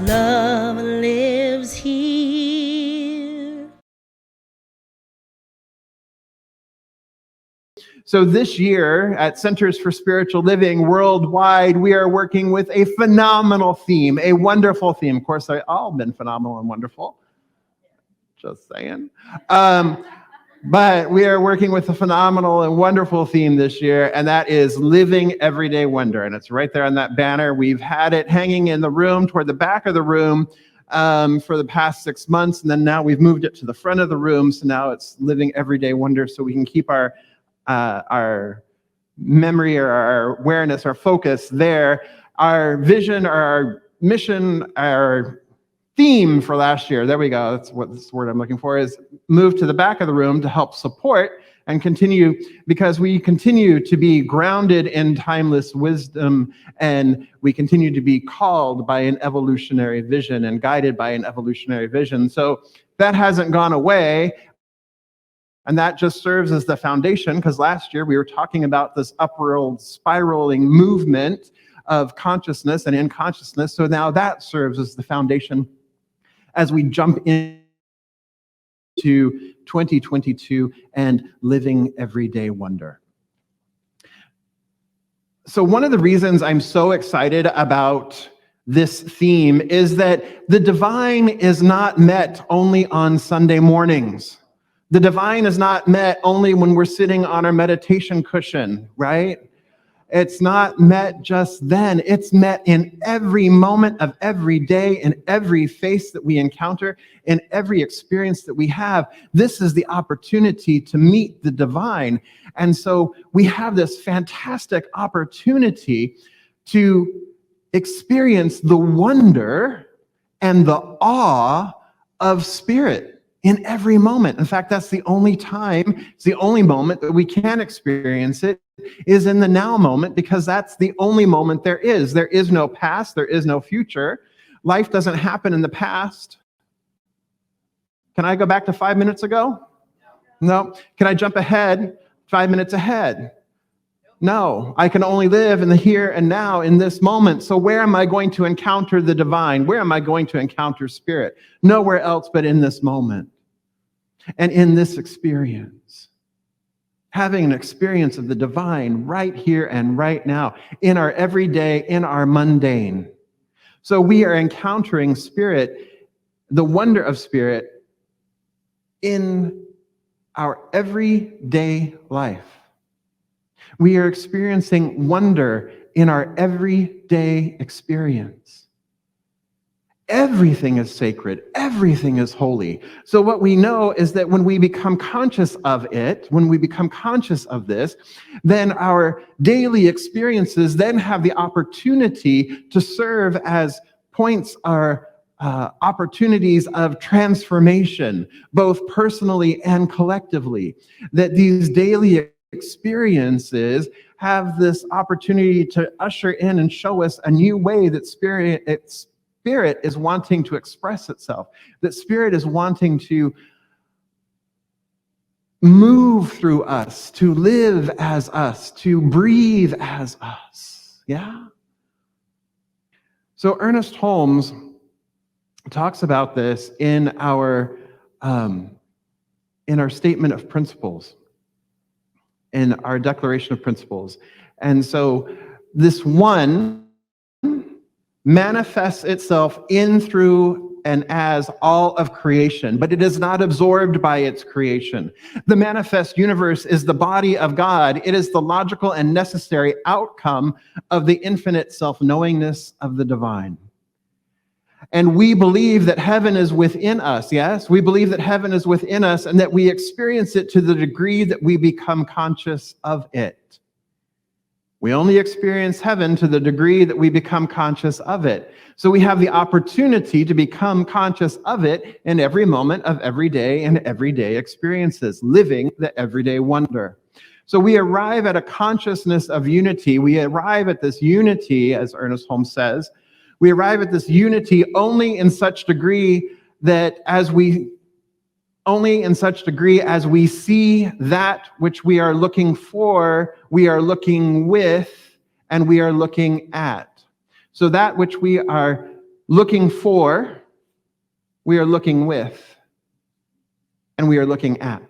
love lives here. So this year at Centers for Spiritual Living worldwide, we are working with a phenomenal theme, a wonderful theme. Of course, they've all been phenomenal and wonderful. Just saying. But we are working with a phenomenal and wonderful theme this year, and that is Living Everyday Wonder. And it's right there on that banner. We've had it hanging in the room toward the back of the room for the past 6 months, and then now we've moved it to the front of the room. So now it's Living Everyday Wonder, so we can keep our memory or our awareness, our focus there. Our vision or our mission, our theme for last year, there we go, that's what this word I'm looking for, is move to the back of the room to help support and continue, because we continue to be grounded in timeless wisdom, and we continue to be called by an evolutionary vision and guided by an evolutionary vision. So that hasn't gone away, and that just serves as the foundation, because last year we were talking about this upward spiraling movement of consciousness and in consciousness. So now that serves as the foundation as we jump into 2022 and Living Everyday Wonder. So one of the reasons I'm so excited about this theme is that the divine is not met only on Sunday mornings. The divine is not met only when we're sitting on our meditation cushion, right? It's not met just then. It's met in every moment of every day, in every face that we encounter, in every experience that we have. This is the opportunity to meet the divine. And so we have this fantastic opportunity to experience the wonder and the awe of spirit in every moment. In fact, that's the only time, it's the only moment that we can experience it, is in the now moment, because that's the only moment there is. There is no past, there is no future. Life doesn't happen in the past. Can I go back to 5 minutes ago? No. Can I jump ahead 5 minutes ahead? No. I can only live in the here and now in this moment. So where am I going to encounter the divine? Where am I going to encounter spirit? Nowhere else but in this moment. And in this experience, having an experience of the divine right here and right now, in our everyday, in our mundane. So we are encountering spirit, the wonder of spirit, in our everyday life. We are experiencing wonder in our everyday experience. Everything is sacred. Everything is holy. So what we know is that when we become conscious of it, when we become conscious of this, then our daily experiences then have the opportunity to serve as points or opportunities of transformation, both personally and collectively. That these daily experiences have this opportunity to usher in and show us a new way that spirit is wanting to express itself, that spirit is wanting to move through us, to live as us, to breathe as us. Yeah? So Ernest Holmes talks about this in our statement of principles, in our declaration of principles. And so this one manifests itself in, through, and as all of creation, but it is not absorbed by its creation. The manifest universe is the body of God. It is the logical and necessary outcome of the infinite self-knowingness of the divine. And we believe that heaven is within us, yes? We believe that heaven is within us and that we experience it to the degree that we become conscious of it. We only experience heaven to the degree that we become conscious of it. So we have the opportunity to become conscious of it in every moment of every day and everyday experiences, living the everyday wonder. So we arrive at a consciousness of unity. We arrive at this unity, as Ernest Holmes says, we arrive at this unity only in such degree as we see that which we are looking for, we are looking with, and we are looking at. So that which we are looking for, we are looking with, and we are looking at.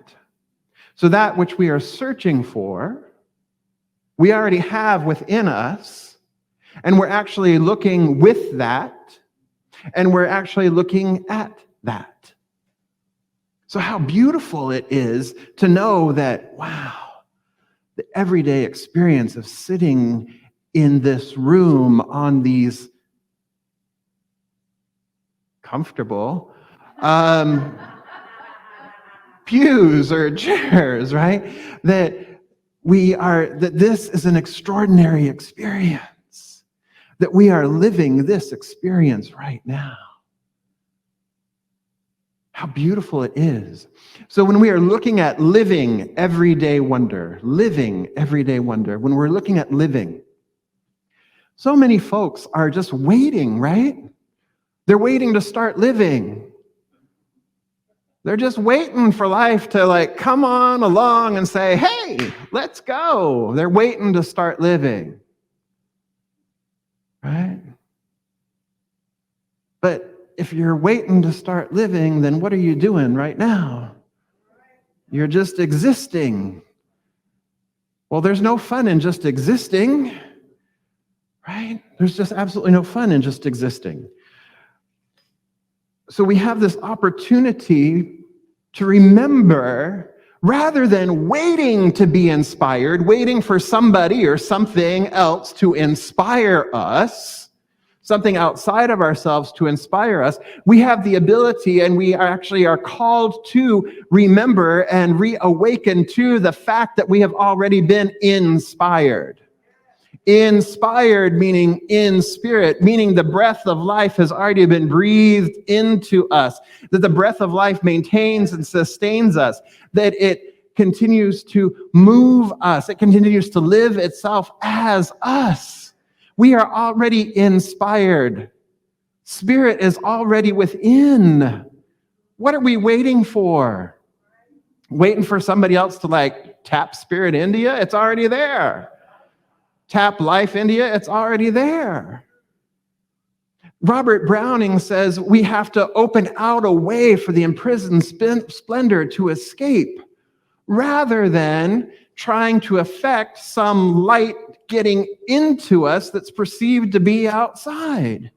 So that which we are searching for, we already have within us, and we're actually looking with that, and we're actually looking at that. So how beautiful it is to know that, wow, the everyday experience of sitting in this room on these comfortable pews or chairs, right? That this is an extraordinary experience, that we are living this experience right now. How beautiful it is. So when we are looking at living everyday wonder, when we're looking at living, so many folks are just waiting, right? They're waiting to start living. They're just waiting for life to come on along and say, hey, let's go. They're waiting to start living, right? But if you're waiting to start living, then what are you doing right now? You're just existing. Well, there's no fun in just existing, right? There's just absolutely no fun in just existing. So we have this opportunity to remember, rather than waiting to be inspired, waiting for somebody or something else to inspire us, something outside of ourselves to inspire us, we have the ability, and we are called to remember and reawaken to the fact that we have already been inspired. Inspired meaning in spirit, meaning the breath of life has already been breathed into us, that the breath of life maintains and sustains us, that it continues to move us, it continues to live itself as us. We are already inspired. Spirit is already within. What are we waiting for? Waiting for somebody else to tap Spirit India? It's already there. Tap Life India? It's already there. Robert Browning says we have to open out a way for the imprisoned splendor to escape, rather than trying to affect some light getting into us that's perceived to be outside.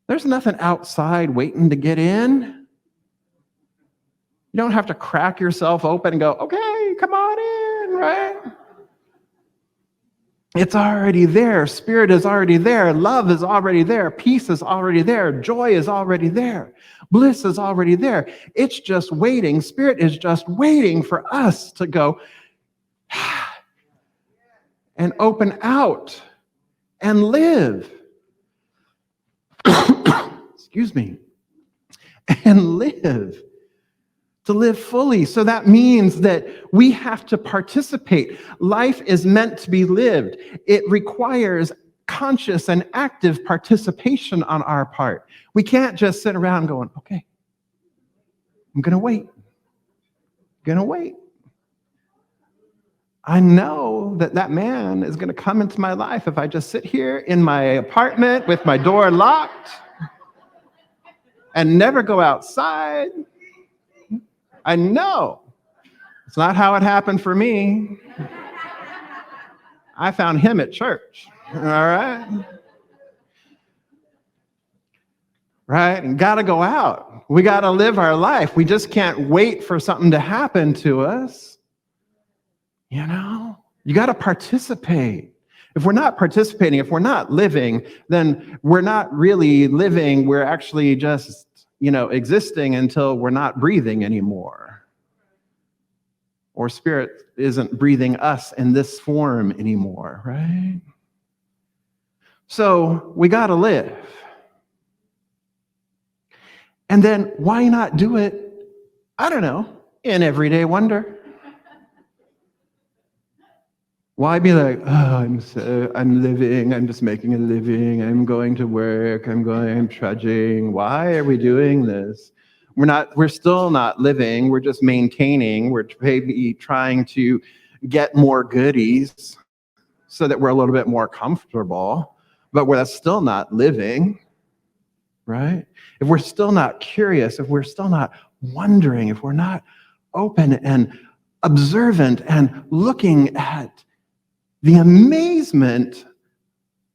There's nothing outside waiting to get in. You don't have to crack yourself open and go, okay, come on in, right? It's already there. Spirit is already there. Love is already there. Peace is already there. Joy is already there. Bliss is already there. It's just waiting. Spirit is just waiting for us to go and open out and live. Excuse me. And live. To live fully. So that means that we have to participate. Life is meant to be lived. It requires conscious and active participation on our part. We can't just sit around going, okay, I'm going to wait. I know that man is going to come into my life if I just sit here in my apartment with my door locked and never go outside. I know. It's not how it happened for me. I found him at church. All right? Right? And got to go out. We got to live our life. We just can't wait for something to happen to us. You know? You got to participate. If we're not participating, if we're not living, then we're not really living. We're actually just existing until we're not breathing anymore. Or Spirit isn't breathing us in this form anymore, right? So we got to live. And then why not do it, I don't know, in everyday wonder? Why be like, oh, I'm living, I'm just making a living, I'm going to work, I'm trudging. Why are we doing this? We're still not living, we're just maintaining, we're maybe trying to get more goodies so that we're a little bit more comfortable, but that's still not living. right? If we're still not curious, if we're still not wondering, if we're not open and observant and looking at the amazement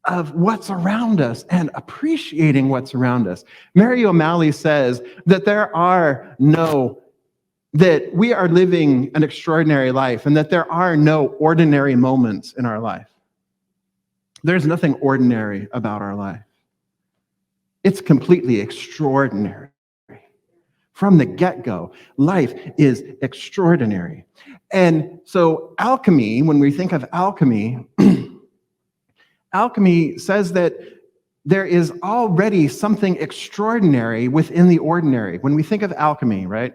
of what's around us and appreciating what's around us. Mary O'Malley says that that we are living an extraordinary life and that there are no ordinary moments in our life. There's nothing ordinary about our life. It's completely extraordinary. From the get-go, life is extraordinary. And so alchemy, when we think of alchemy, alchemy says that there is already something extraordinary within the ordinary. When we think of alchemy, right?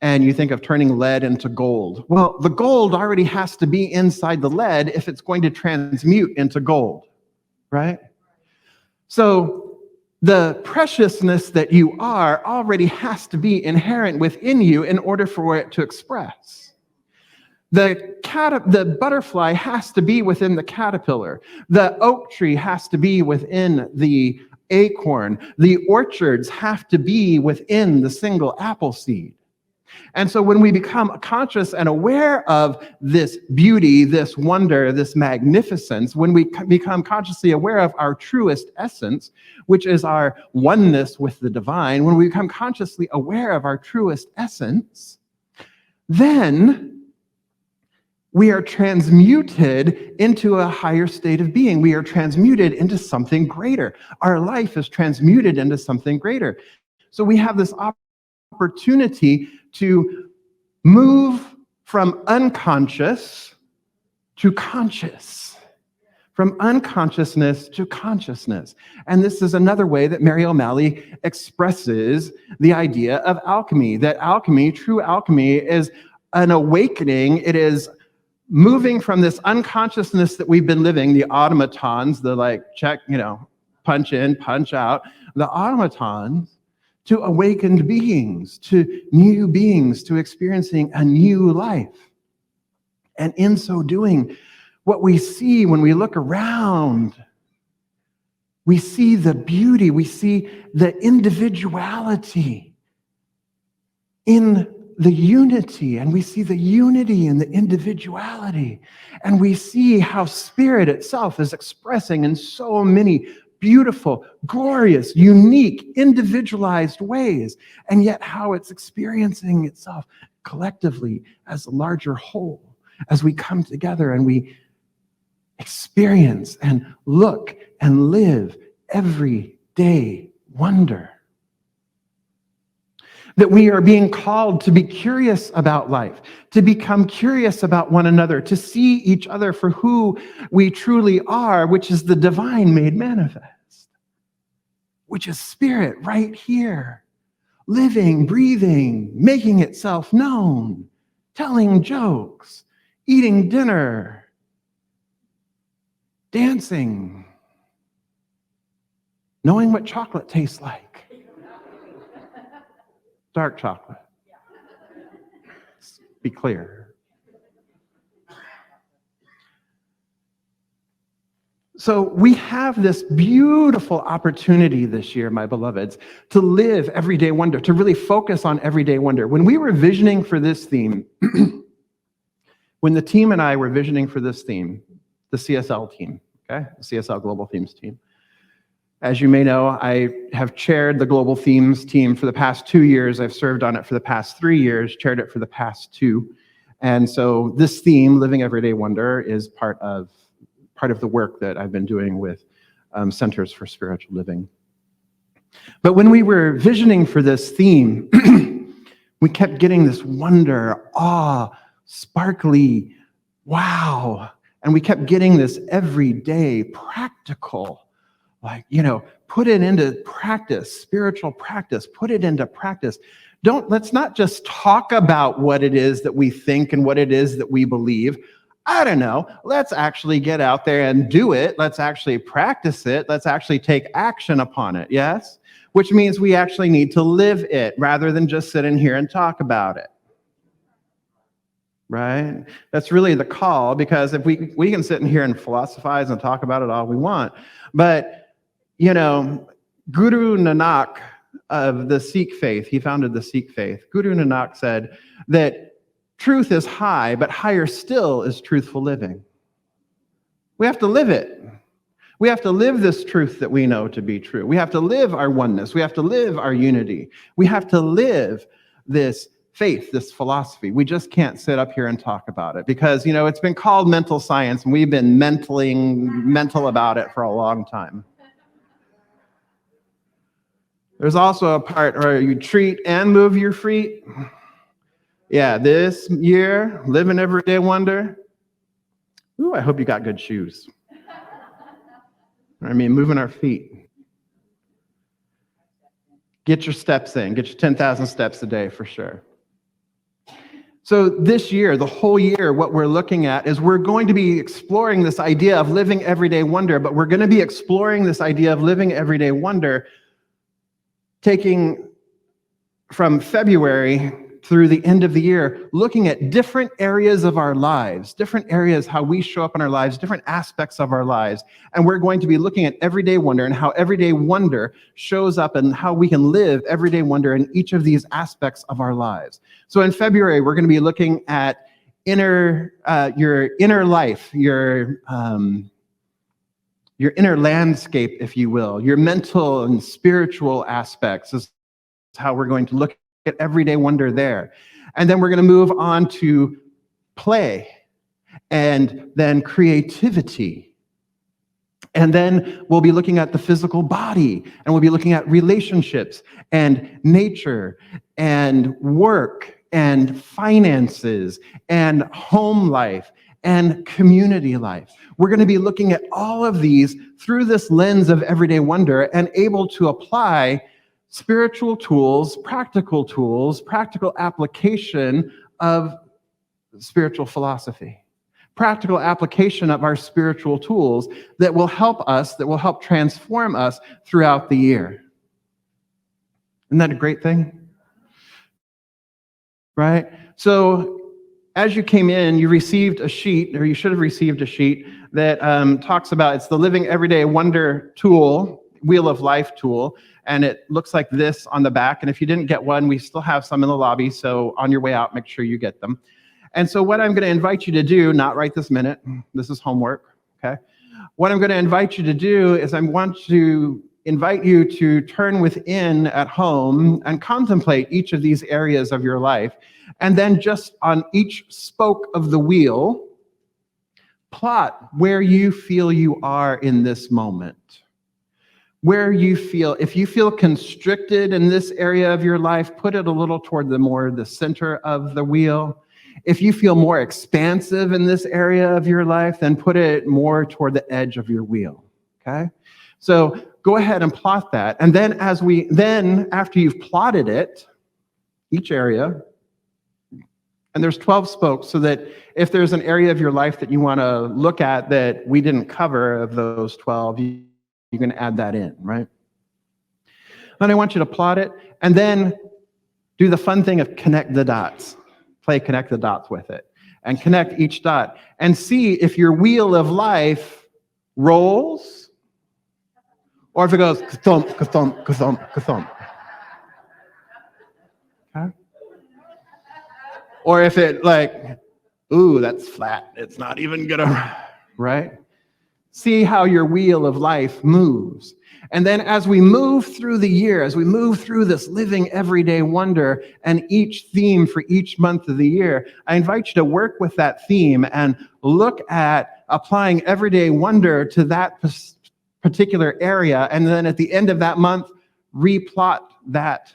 And you think of turning lead into gold. Well, the gold already has to be inside the lead if it's going to transmute into gold, right? So the preciousness that you are already has to be inherent within you in order for it to express. The butterfly has to be within the caterpillar. The oak tree has to be within the acorn. The orchards have to be within the single apple seed. And so when we become conscious and aware of this beauty, this wonder, this magnificence, when we become consciously aware of our truest essence, which is our oneness with the divine, when we become consciously aware of our truest essence, then we are transmuted into a higher state of being. We are transmuted into something greater. Our life is transmuted into something greater. So we have this opportunity to move from unconscious to conscious, from unconsciousness to consciousness. And this is another way that Mary O'Malley expresses the idea of alchemy, that alchemy, true alchemy, is an awakening. It is moving from this unconsciousness that we've been living, the automatons, the check, punch in, punch out, the automatons, to awakened beings, to new beings, to experiencing a new life. And in so doing, what we see when we look around, we see the beauty, we see the individuality in the unity, and we see the unity in the individuality, and we see how spirit itself is expressing in so many beautiful, glorious, unique, individualized ways, and yet how it's experiencing itself collectively as a larger whole, as we come together and we experience and look and live everyday wonder. That we are being called to be curious about life, to become curious about one another, to see each other for who we truly are, which is the divine made manifest, which is spirit right here, living, breathing, making itself known, telling jokes, eating dinner, dancing, knowing what chocolate tastes like. Dark chocolate. Let's be clear. So we have this beautiful opportunity this year, my beloveds, to live everyday wonder, to really focus on everyday wonder. When we were visioning for this theme, when the team and I were visioning for this theme, the CSL team, okay, the CSL Global Themes team, as you may know, I have chaired the Global Themes team for the past 2 years. I've served on it for the past 3 years, chaired it for the past 2. And so this theme, Living Everyday Wonder, is part of the work that I've been doing with Centers for Spiritual Living. But when we were visioning for this theme, we kept getting this wonder, awe, sparkly, wow. And we kept getting this everyday, practical, put it into practice, spiritual practice, put it into practice. Let's not just talk about what it is that we think and what it is that we believe. I don't know. Let's actually get out there and do it. Let's actually practice it. Let's actually take action upon it, yes? Which means we actually need to live it rather than just sit in here and talk about it. Right? That's really the call, because if we can sit in here and philosophize and talk about it all we want, but Guru Nanak of the Sikh faith, he founded the Sikh faith. Guru Nanak said that truth is high, but higher still is truthful living. We have to live it. We have to live this truth that we know to be true. We have to live our oneness. We have to live our unity. We have to live this faith, this philosophy. We just can't sit up here and talk about it because, it's been called mental science, and we've been mental about it for a long time. There's also a part where you treat and move your feet. Yeah, this year, live an everyday wonder. Ooh, I hope you got good shoes. Moving our feet. Get your steps in. Get your 10,000 steps a day for sure. So this year, the whole year, what we're looking at is we're going to be exploring this idea of living everyday wonder, but we're going to be exploring this idea of living everyday wonder taking from February through the end of the year, looking at different areas of our lives, different areas how we show up in our lives, different aspects of our lives. And we're going to be looking at everyday wonder and how everyday wonder shows up and how we can live everyday wonder in each of these aspects of our lives. So in February, we're going to be looking at your inner life, your inner landscape, if you will, your mental and spiritual aspects is how we're going to look at everyday wonder there. And then we're going to move on to play and then creativity. And then we'll be looking at the physical body, and we'll be looking at relationships and nature and work and finances and home life and community life. We're going to be looking at all of these through this lens of everyday wonder and able to apply spiritual tools, practical application of spiritual philosophy, practical application of our spiritual tools that will help us, that will help transform us throughout the year. Isn't that a great thing? Right? So as you came in, you received a sheet, or you should have received a sheet that talks about, it's the Living Everyday Wonder tool, Wheel of Life tool, and it looks like this on the back. And if you didn't get one, we still have some in the lobby, so on your way out, make sure you get them. And so what I'm going to invite you to do, not right this minute, this is homework, okay? What I'm going to invite you to do is I want to invite you to turn within at home and contemplate each of these areas of your life. And then just on each spoke of the wheel, plot where you feel you are in this moment. Where you feel, if you feel constricted in this area of your life, put it a little toward the center of the wheel. If you feel more expansive in this area of your life, then put it more toward the edge of your wheel, okay? So go ahead and plot that. And then after you've plotted it, each area, and there's 12 spokes, so that if there's an area of your life that you want to look at that we didn't cover of those 12, you can add that in, right? Then I want you to plot it, and then do the fun thing of connect the dots. Play connect the dots with it, and connect each dot, and see if your wheel of life rolls, or if it goes ka-thump, ka-thump, ka-thump, ka-thump. Okay? Or if it ooh, that's flat. It's not even gonna, right? See how your wheel of life moves. And then as we move through the year, as we move through this living everyday wonder and each theme for each month of the year, I invite you to work with that theme and look at applying everyday wonder to that particular area. And then at the end of that month, replot that.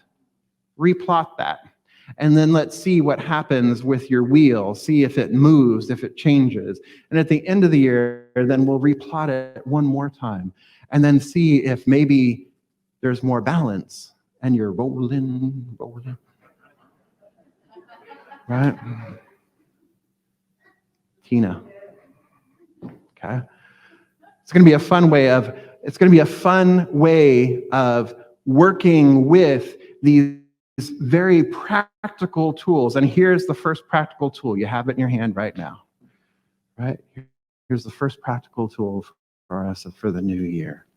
And then let's see what happens with your wheel, see if it moves, if it changes. And at the end of the year, then we'll replot it one more time, and then see if maybe there's more balance and you're rolling, right? Tina, okay? It's going to be a fun way of working with these very practical tools. And here's the first practical tool. You have it in your hand right now, right? Here's the first practical tool for us for the new year.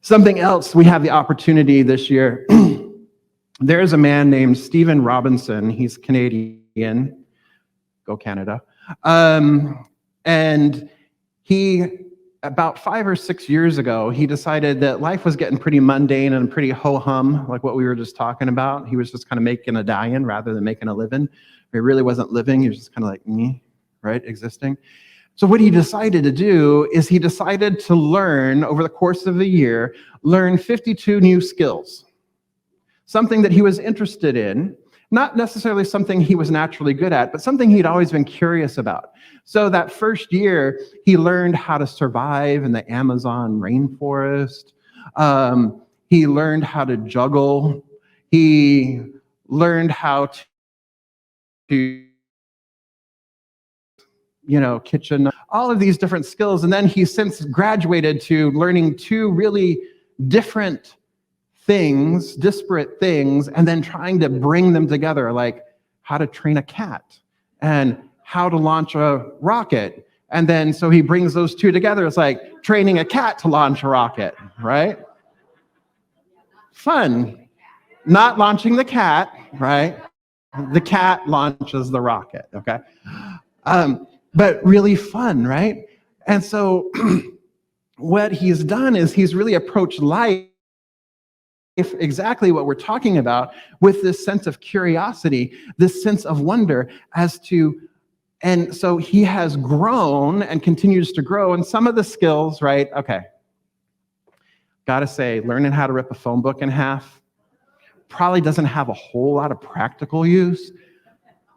Something else we have the opportunity this year. There's a man named Stephen Robinson. He's Canadian. Go Canada. And he, about 5 or 6 years ago, he decided that life was getting pretty mundane and pretty ho-hum, like what we were just talking about. He was just kind of making a dying rather than making a living. He really wasn't living. He was just kind of like me, right, existing. So what he decided to do is he decided to learn, over the course of the year, learn 52 new skills. Something that he was interested in, not necessarily something he was naturally good at, but something he'd always been curious about. So that first year, he learned how to survive in the Amazon rainforest. He learned how to juggle. He learned how to kitchen, all of these different skills. And then he's since graduated to learning 2 really different things, disparate things, and then trying to bring them together, like how to train a cat and how to launch a rocket. And then so he brings those 2 together. It's like training a cat to launch a rocket, right? Fun. Not launching the cat, right? The cat launches the rocket, okay? But really fun, right? And so what he's done is he's really approached life exactly what we're talking about, with this sense of curiosity, this sense of wonder and so he has grown and continues to grow. And some of the skills, right? Okay. Gotta say, learning how to rip a phone book in half probably doesn't have a whole lot of practical use,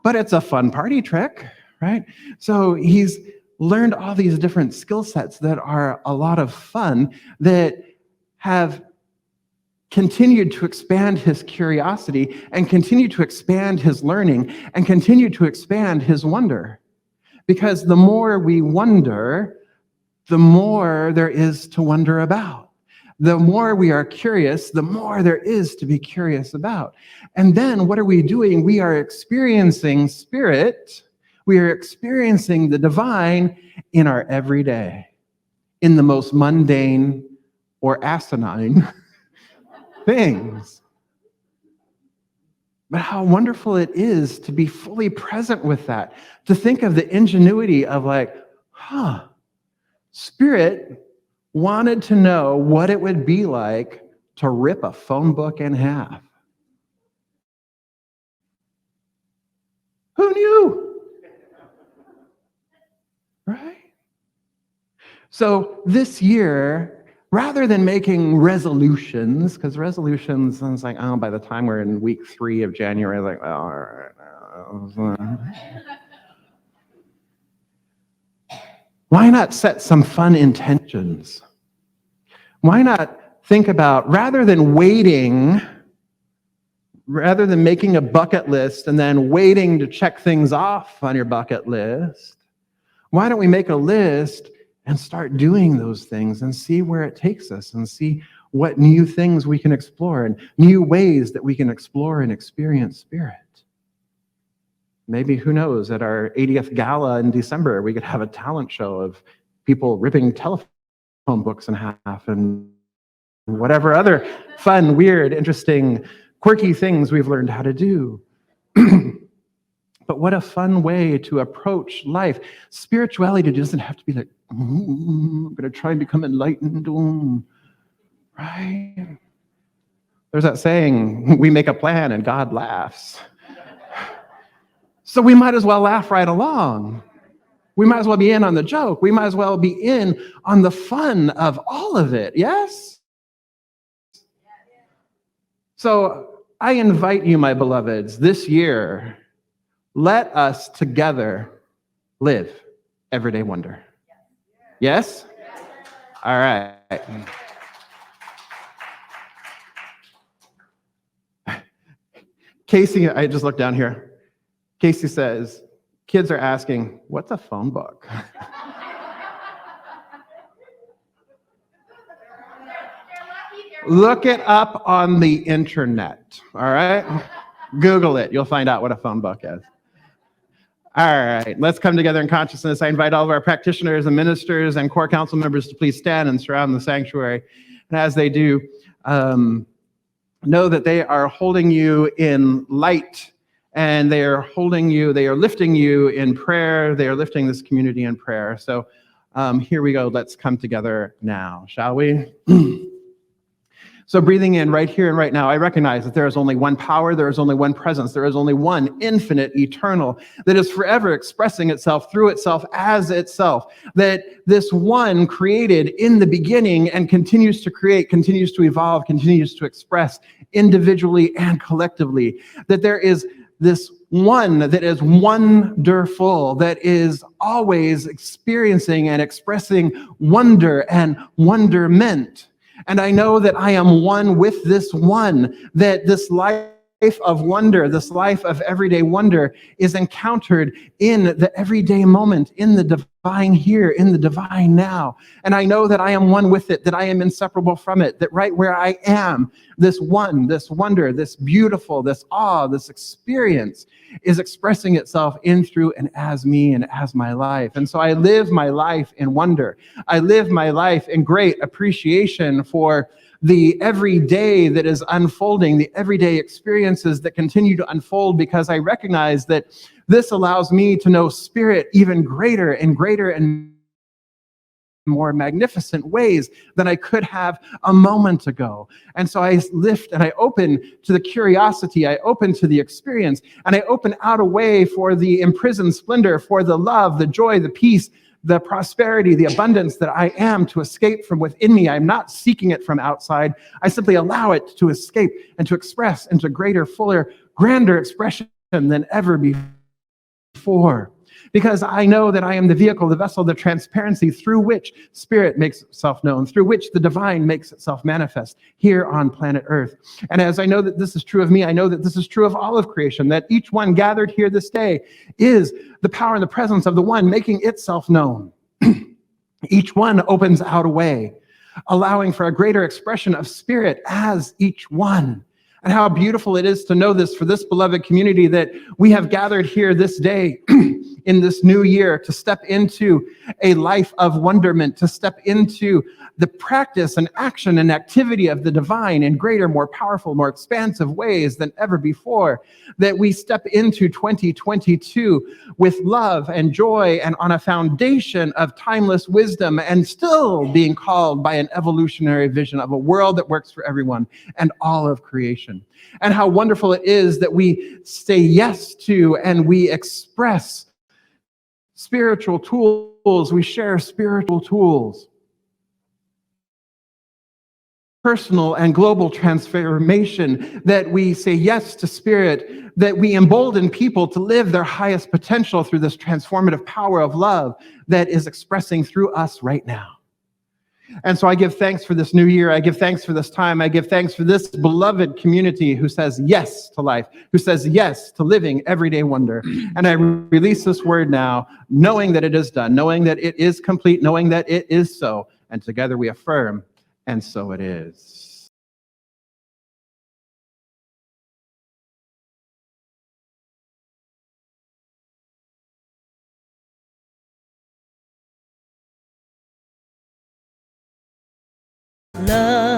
but it's a fun party trick, right? So he's learned all these different skill sets that are a lot of fun, that have continued to expand his curiosity and continue to expand his learning and continue to expand his wonder. Because the more we wonder, the more there is to wonder about. The more we are curious, the more there is to be curious about. And then what are we doing? We are experiencing spirit. We are experiencing the divine in our everyday, in the most mundane or asinine things. But how wonderful it is to be fully present with that, to think of the ingenuity of like, Spirit wanted to know what it would be like to rip a phone book in half. Who knew? Right? So this year, rather than making resolutions, because resolutions, I was like, oh, by the time we're in week 3 of January, like, well, all right. Why not set some fun intentions? Why not think about, rather than making a bucket list and then waiting to check things off on your bucket list, why don't we make a list and start doing those things and see where it takes us and see what new things we can explore and new ways that we can explore and experience spirit. Maybe, who knows, at our 80th gala in December, we could have a talent show of people ripping telephone books in half and whatever other fun, weird, interesting, quirky things we've learned how to do. But what a fun way to approach life. Spirituality doesn't have to be like, I'm going to try and become enlightened. Right? There's that saying, we make a plan and God laughs. So we might as well laugh right along. We might as well be in on the joke. We might as well be in on the fun of all of it. Yes? So I invite you, my beloveds, this year, let us together live everyday wonder. Yes? All right. Casey, I just looked down here. Casey says, kids are asking, what's a phone book? Look it up on the internet, all right? Google it. You'll find out what a phone book is. All right, let's come together in consciousness. I invite all of our practitioners and ministers and core council members to please stand and surround the sanctuary. And as they do, know that they are holding you in light, and they are lifting you in prayer. They are lifting this community in prayer. So here we go. Let's come together now, shall we? So breathing in right here and right now, I recognize that there is only one power, there is only one presence, there is only one infinite, eternal, that is forever expressing itself through itself as itself, that this one created in the beginning and continues to create, continues to evolve, continues to express individually and collectively, that there is this one that is wonderful, that is always experiencing and expressing wonder and wonderment. And I know that I am one with this one, that this life of wonder, this life of everyday wonder is encountered in the everyday moment, in the divine here, in the divine now. And I know that I am one with it, that I am inseparable from it, that right where I am, this one, this wonder, this beautiful, this awe, this experience is expressing itself in, through, and as me and as my life. And so I live my life in wonder. I live my life in great appreciation for the everyday that is unfolding, the everyday experiences that continue to unfold, because I recognize that this allows me to know Spirit even greater and greater and more magnificent ways than I could have a moment ago. And so I lift and I open to the curiosity, I open to the experience, and I open out a way for the imprisoned splendor, for the love, the joy, the peace, the prosperity, the abundance that I am to escape from within me. I'm not seeking it from outside. I simply allow it to escape and to express into greater, fuller, grander expression than ever before. Because I know that I am the vehicle, the vessel, the transparency through which Spirit makes itself known, through which the divine makes itself manifest here on planet Earth. And as I know that this is true of me, I know that this is true of all of creation, that each one gathered here this day is the power and the presence of the one making itself known. Each one opens out a way, allowing for a greater expression of Spirit as each one. And how beautiful it is to know this for this beloved community, that we have gathered here this day in this new year to step into a life of wonderment, to step into the practice and action and activity of the divine in greater, more powerful, more expansive ways than ever before, that we step into 2022 with love and joy and on a foundation of timeless wisdom, and still being called by an evolutionary vision of a world that works for everyone and all of creation. And how wonderful it is that we say yes to and we express spiritual tools, we share spiritual tools, personal and global transformation, that we say yes to Spirit, that we embolden people to live their highest potential through this transformative power of love that is expressing through us right now. And so I give thanks for this new year. I give thanks for this time. I give thanks for this beloved community who says yes to life, who says yes to living everyday wonder. And I release this word now, knowing that it is done, knowing that it is complete, knowing that it is so. And together we affirm, and so it is. Love